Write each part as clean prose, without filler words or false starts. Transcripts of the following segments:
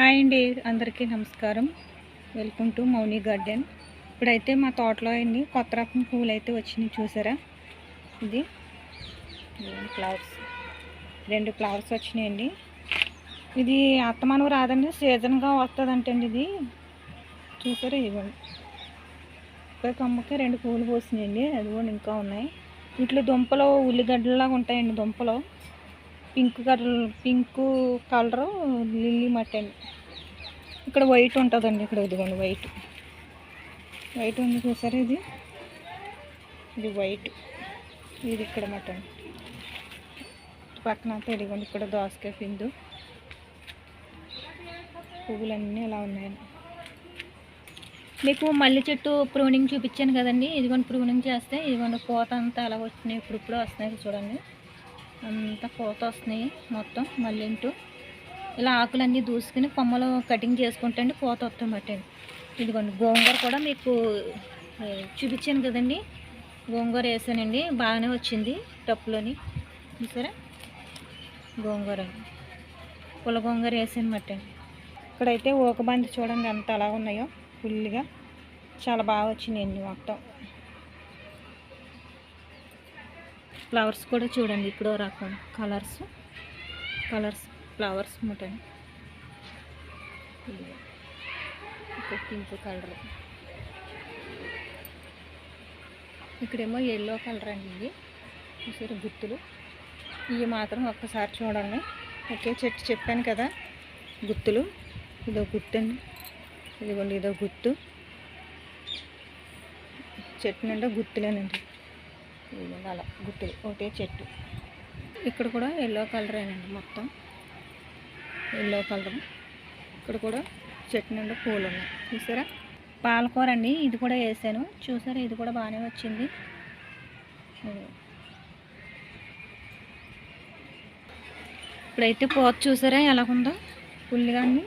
Hi అండి, అందరికీ నమస్కారం. Welcome to Mouni garden. ఇప్పుడైతే మా తోటలో అన్ని కొత్త రకం పూలు అయితే వచ్చినాయి. చూసారా, ఇది ఫ్లవర్స్, 2 ఫ్లవర్స్ వచ్చినాయండి. ఇది అత్తమానం రాదండి, సీజన్గా వస్తుందంటండి. ఇది చూసారా, ఇదిగోండి ఒక కొమ్మకి 2 పూలు పోసినాయండి. అది కూడా ఇంకా ఉన్నాయి. వీటిలో దుంపలు ఉల్లిగడ్డలాగా ఉంటాయండి. దుంపలు పింక్ కలరు లిల్లీ మట్టి అండి. ఇక్కడ వైట్ ఉంటుందండి. ఇక్కడ ఇదిగోండి వైట్ ఉంది చూసారా, ఇది వైట్. ఇది ఇక్కడ మట్టి అండి. పక్కన అంతా ఇదిగోండి, ఇక్కడ దోసకాయ పిందు పువ్వులన్నీ ఇలా ఉన్నాయండి. మీకు మల్లె చెట్టు ప్రూనింగ్ చూపించాను కదండి. ఇదిగోండి ప్రూనింగ్ చేస్తే ఇదిగోండి పూత అంతా అలా వస్తున్నాయి. ఇప్పుడు వస్తున్నాయి చూడండి, అంతా పూత వస్తున్నాయి మొత్తం. మల్లెంటూ ఇలా ఆకులన్నీ దూసుకుని కొమ్మలు కటింగ్ చేసుకుంటే అండి పూత వస్తామట. ఇదిగోండి గోంగూర కూడా మీకు చూపించాను కదండి. గోంగూర వేసానండి, బాగానే వచ్చింది టప్పులోని. చూసారా, గోంగూర పుల్ల గోంగూర వేసానమాట. ఇక్కడైతే ఊకబంది చూడండి ఎంత అలా ఉన్నాయో, ఫుల్గా చాలా బాగా వచ్చినాయండి మొత్తం. ఫ్లవర్స్ కూడా చూడండి, ఇప్పుడు రకం కలర్స్ ఫ్లవర్స్ అన్నమాట. పింక్ కలర్, ఇక్కడేమో ఎల్లో కలర్ అండి. ఇవి చూసారు గుత్తులు. ఇవి మాత్రం ఒక్కసారి చూడండి. ఒకే చెట్టు చెప్పాను కదా గుత్తులు. ఇదో గుత్తు అండి, ఇదిగోండి ఇదో గుత్తు. చెట్టు నిండా గుత్తులేనండి. ఇదిగోండి అలా గుత్తులు, ఒకటే చెట్టు. ఇక్కడ కూడా ఎల్లో కలరేనండి, మొత్తం ఎల్లో కలర్. ఇక్కడ కూడా చెట్టు నిండా పూలు ఉన్నాయి. చూసారా, పాలకూర అండి. ఇది కూడా వేసాను చూసారా, ఇది కూడా బాగానే వచ్చింది. ఇప్పుడైతే పూత చూసారా ఎలాగుందో, ఫుల్గా అండి.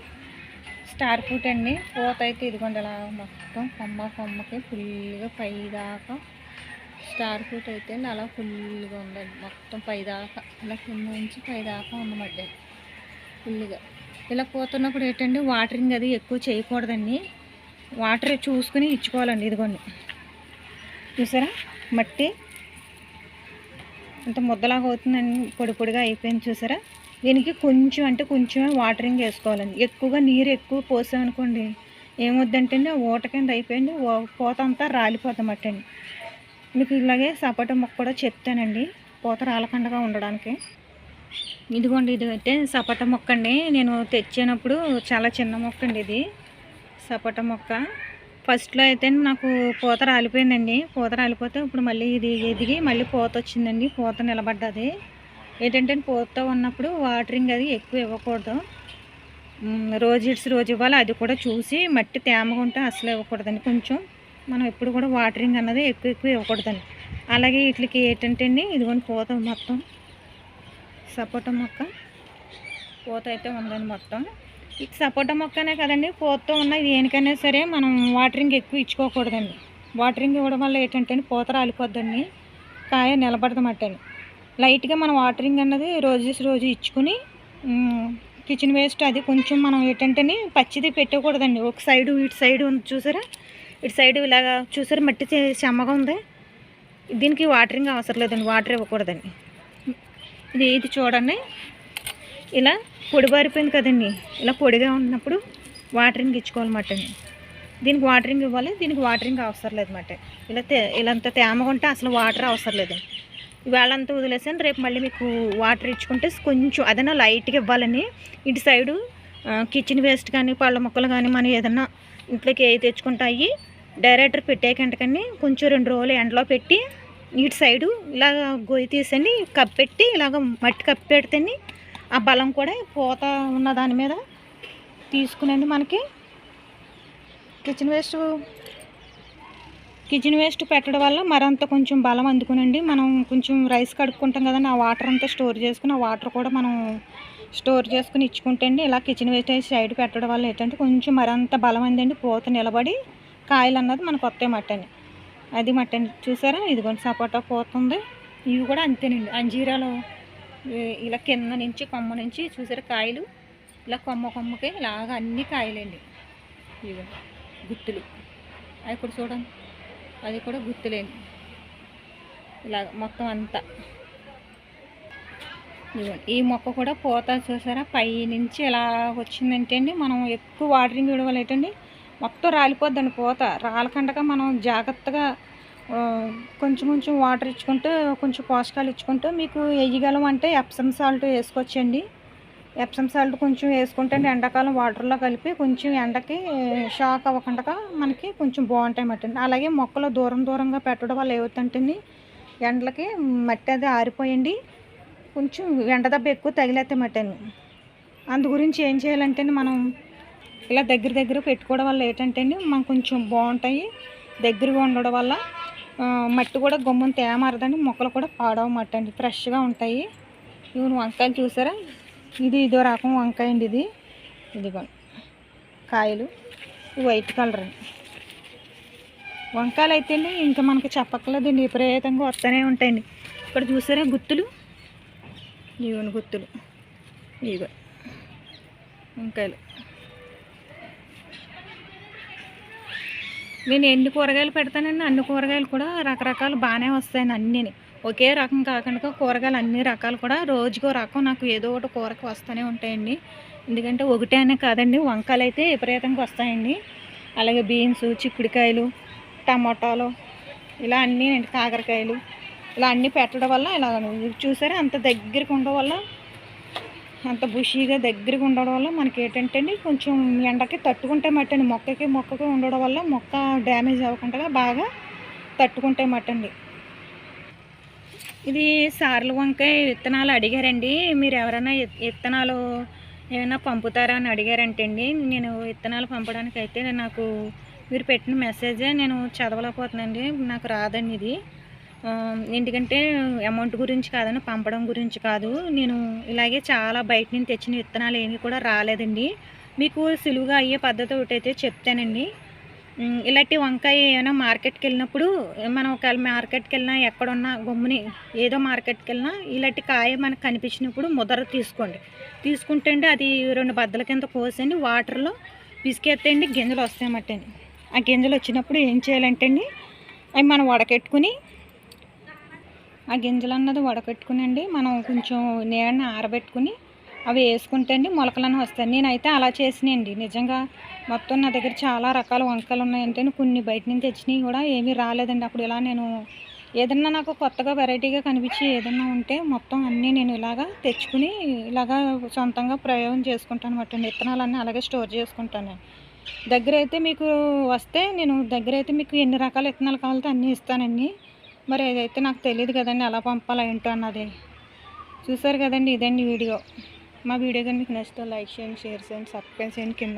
స్టార్ ఫ్రూట్ అండి. పూత అయితే ఇదిగోండి అలా మొత్తం కొమ్మకి ఫుల్గా పైదాకా. స్టార్ ఫ్రూట్ అయితే అలా ఫుల్గా ఉందండి, మొత్తం పైదాకా. ఇలా కింద నుంచి పైదాకా ఉన్నమాట ఫుల్గా. ఇలా పోతున్నప్పుడు ఏంటంటే వాటరింగ్ అది ఎక్కువ చేయకూడదండి. వాటర్ చూసుకుని ఇచ్చుకోవాలండి. ఇదిగోండి చూసారా, మట్టి అంత ముద్దలాగా అవుతుందండి, పొడిగా అయిపోయింది చూసారా. దీనికి కొంచెమే వాటరింగ్ వేసుకోవాలండి. ఎక్కువగా నీరు ఎక్కువ పోసామనుకోండి ఏమొద్దంటే ఊట కింద అయిపోయింది, పూత అంతా రాలిపోతామట అండి. మీకు ఇలాగే సపోటా మొక్క కూడా చెప్తానండి, పూత రాలకుండా ఉండడానికి. ఇదిగోండి, ఇది అయితే సపోటా మొక్క అండి. నేను తెచ్చినప్పుడు చాలా చిన్న మొక్క అండి ఇది సపోటా మొక్క. ఫస్ట్లో అయితే నాకు పూత రాలిపోయిందండి. పూత రాలిపోతే ఇప్పుడు మళ్ళీ ఇది ఎదిగి మళ్ళీ పూత వచ్చిందండి. పూత నిలబడ్డది. ఏంటంటే పూత ఉన్నప్పుడు వాటరింగ్ అది ఎక్కువ ఇవ్వకూడదు. రోజు ఇవ్వాలి. అది కూడా చూసి మట్టి తేమగా ఉంటే అసలు ఇవ్వకూడదండి. కొంచెం మనం ఎప్పుడు కూడా వాటరింగ్ అన్నది ఎక్కువ ఇవ్వకూడదండి. అలాగే వీటికి ఏంటంటే అండి, ఇదిగోండి పూత మొత్తం సపోటా మొక్క పూత అయితే ఉందండి మొత్తం. ఈ సపోటా మొక్కనే కదండి, పూతతో ఉన్న దేనికైనా సరే మనం వాటరింగ్ ఎక్కువ ఇచ్చుకోకూడదండి. వాటరింగ్ ఇవ్వడం వల్ల ఏంటంటే పూత రాలిపోద్దండి, కాయ నిలబడదన్నమాట అండి. లైట్గా మనం వాటరింగ్ అన్నది రోజు ఇచ్చుకుని కిచెన్ వేస్ట్ అది కొంచెం మనం ఏంటంటే పచ్చిది పెట్టకూడదండి. ఒక సైడు ఇటు సైడు ఉంది చూసారా, ఇటు సైడు ఇలాగా చూసారా, మట్టి చెమ్మగా ఉంది. దీనికి వాటరింగ్ అవసరం లేదండి, వాటర్ ఇవ్వకూడదండి. ఇది చూడండి, ఇలా పొడి బారిపోయింది కదండి. ఇలా పొడిగా ఉన్నప్పుడు వాటరింగ్ ఇచ్చుకోవాలన్నమాట అండి. దీనికి వాటరింగ్ ఇవ్వాలి, దీనికి వాటరింగ్ అవసరం లేదన్నమాట. ఇలాంత తేమగా ఉంటే అసలు వాటర్ అవసరం లేదండి. ఇవాళంతా వదిలేసాను, రేపు మళ్ళీ మీకు వాటర్ ఇచ్చుకుంటే కొంచెం అదైనా లైట్గా ఇవ్వాలని. ఇటు సైడు కిచెన్ వేస్ట్ కానీ పళ్ళ మొక్కలు కానీ మనం ఏదన్నా ఇంట్లోకి తెచ్చుకుంటాయి డైరెక్టర్ పెట్టేకంటకని కొంచెం 2 రోజులు ఎండలో పెట్టి ఇటు సైడు ఇలాగ గొయ్యి తీసండి, కప్పెట్టి ఇలాగ మట్టి కప్పి పెడితేని ఆ బలం కూడా పూత ఉన్న దాని మీద తీసుకునండి. మనకి కిచెన్ వేస్ట్ పెట్టడం వల్ల మరంత కొంచెం బలం అందుకునండి. మనం కొంచెం రైస్ కడుక్కుంటాం కదండి, ఆ వాటర్ అంతా స్టోర్ చేసుకుని ఆ వాటర్ కూడా మనం స్టోర్ చేసుకుని ఇచ్చుకుంటే అండి, ఇలా కిచెన్ వేస్ట్ సైడ్ పెట్టడం వల్ల ఏంటంటే కొంచెం మరంత బలం అందండి, పూత నిలబడి కాయలు అన్నది మనకు వస్తాయి మట్టండి. అది మట్టండి. చూసారా, ఇదిగోండి సపోటా పోతుంది. ఇవి కూడా అంతేనండి. అంజీరాలో ఇలా కింద నుంచి కొమ్మ నుంచి చూసారా కాయలు ఇలా కొమ్మకి ఇలాగ అన్ని కాయలండి. ఇవి గుత్తులు అవి కూడా చూడండి, అది కూడా గుత్తులేండి. ఇలాగ మొత్తం అంతా ఇదిగోండి. ఈ మొక్క కూడా పూత చూసారా పై నుంచి ఇలా వచ్చిందంటే అండి, మనం ఎక్కువ వాటరింగ్ ఇవ్వడం వల్ల ఏంటండి మొత్తం రాలిపోద్దండి పూత. రాలకుండా మనం జాగ్రత్తగా కొంచెం కొంచెం వాటర్ ఇచ్చుకుంటూ, కొంచెం పోషకాలు ఇచ్చుకుంటూ మీకు వేయగలం అంటే ఎప్సమ్ సాల్ట్ వేసుకోవచ్చండి. ఎప్సమ్ సాల్ట్ కొంచెం వేసుకుంటే ఎండాకాలం వాటర్లో కలిపి కొంచెం ఎండకి షాక్ అవ్వకుండా మనకి కొంచెం బాగుంటాయి మట్టండి. అలాగే మొక్కలు దూరంగా పెట్టడం వల్ల ఏమవుతుందంటే ఎండలకి మట్టి అది ఆరిపోయండి, కొంచెం ఎండ దెబ్బ ఎక్కువ తగిలేస్తే మట్టండి. అందు గురించి ఏం చేయాలంటే మనం ఇలా దగ్గర పెట్టుకోవడం వల్ల ఏంటంటే మనం కొంచెం బాగుంటాయి. దగ్గరగా ఉండడం వల్ల మట్టి కూడా గమ్మున తేమారదండి, మొక్కలు కూడా పాడవమాట అండి, ఫ్రెష్గా ఉంటాయి. ఇవి వంకాయలు చూసారా, ఇదో రకం వంకాయ అండి. ఇదిగో కాయలు వైట్ కలర్ వంకాయలు అయితే అండి ఇంకా మనకి చెప్పక్కర్లేదండి, విపరీతంగా వస్తూనే ఉంటాయండి. ఇక్కడ చూసారా గుత్తులు, ఇవన్నీ గుత్తులు, ఇదిగో వంకాయలు. నేను ఎన్ని కూరగాయలు పెడతానండి, అన్ని కూరగాయలు కూడా రకరకాలు బాగానే వస్తాయండి. అన్నీ ఒకే రకం కాకుండా కూరగాయలు అన్ని రకాలు కూడా రోజుకో రకం నాకు ఏదో ఒకటి కూరకు వస్తూనే ఉంటాయండి. ఎందుకంటే ఒకటే అనే కాదండి, వంకాయలు అయితే విపరీతంగా వస్తాయండి. అలాగే బీన్స్, చిక్కుడుకాయలు, టమాటాలు, ఇలా అన్నీ కాకరకాయలు, ఇలా అన్నీ పెట్టడం వల్ల ఇలా చూసారా అంత దగ్గరికి ఉండడం వల్ల, అంత బుషీగా దగ్గరగా ఉండడం వల్ల మనకి ఏంటంటే కొంచెం ఎండకి తట్టుకుంటే మట్టండి. మొక్కకి ఉండడం వల్ల మొక్క డ్యామేజ్ అవ్వకుండా బాగా తట్టుకుంటే మట్టండి. ఇది సార్లు వంకాయ విత్తనాలు అడిగారండి. మీరు ఎవరైనా విత్తనాలు ఏమైనా పంపుతారా అని అడిగారంటే అండి, నేను విత్తనాలు పంపడానికి అయితే నాకు మీరు పెట్టిన మెసేజే నేను చదవలేకపోతున్నానండి, నాకు రాదండి ఇది. ఎందుకంటే అమౌంట్ గురించి కాదని, పంపడం గురించి కాదు. నేను ఇలాగే చాలా బయట నుంచి తెచ్చిన విత్తనాలు ఏమి కూడా రాలేదండి. మీకు సులువుగా అయ్యే పద్ధతి ఒకటైతే చెప్తానండి. ఇలాంటి వంకాయ ఏమైనా మార్కెట్కి వెళ్ళినప్పుడు, మనం ఒకవేళ మార్కెట్కి వెళ్ళినా ఎక్కడున్నా గమ్ముని ఏదో మార్కెట్కి వెళ్ళినా ఇలాంటి కాయ మనకు కనిపించినప్పుడు ముదర తీసుకుంటే అండి అది 2 బద్దల కింద కోసండి వాటర్లో పిసికేస్తే గింజలు వస్తాయన్నమాట. ఆ గింజలు వచ్చినప్పుడు ఏం చేయాలంటే అండి, అవి మనం వడకెట్టుకుని, ఆ గింజలు అన్నది వడకట్టుకుని అండి మనం కొంచెం నీడని ఆరబెట్టుకుని అవి వేసుకుంటే అండి మొలకలన్నీ వస్తాయి. నేనైతే అలా చేసినాయండి. నిజంగా మొత్తం నా దగ్గర చాలా రకాల వంకాయలు ఉన్నాయంటే కొన్ని బయట నుంచి తెచ్చినవి కూడా ఏమీ రాలేదండి. అప్పుడు ఇలా నేను ఏదన్నా నాకు కొత్తగా వెరైటీగా కనిపించి ఏదన్నా ఉంటే మొత్తం అన్నీ నేను ఇలాగా తెచ్చుకుని ఇలాగా సొంతంగా ప్రయోగం చేసుకుంటాను అన్నమాట. విత్తనాలన్నీ అలాగే స్టోర్ చేసుకుంటాను. దగ్గర అయితే మీకు వస్తే నేను మీకు ఎన్ని రకాల విత్తనాలు కావాలితే అన్నీ ఇస్తానండి. మరి అదైతే నాకు తెలియదు కదండి, ఎలా పంపాలా ఏంటో అన్నది. చూసారు కదండి, ఇదండి వీడియో. మా వీడియో కానీ మీకు నచ్చితే లైక్ చేయండి, షేర్ చేయండి, సబ్స్క్రైబ్ చేయండి. కింద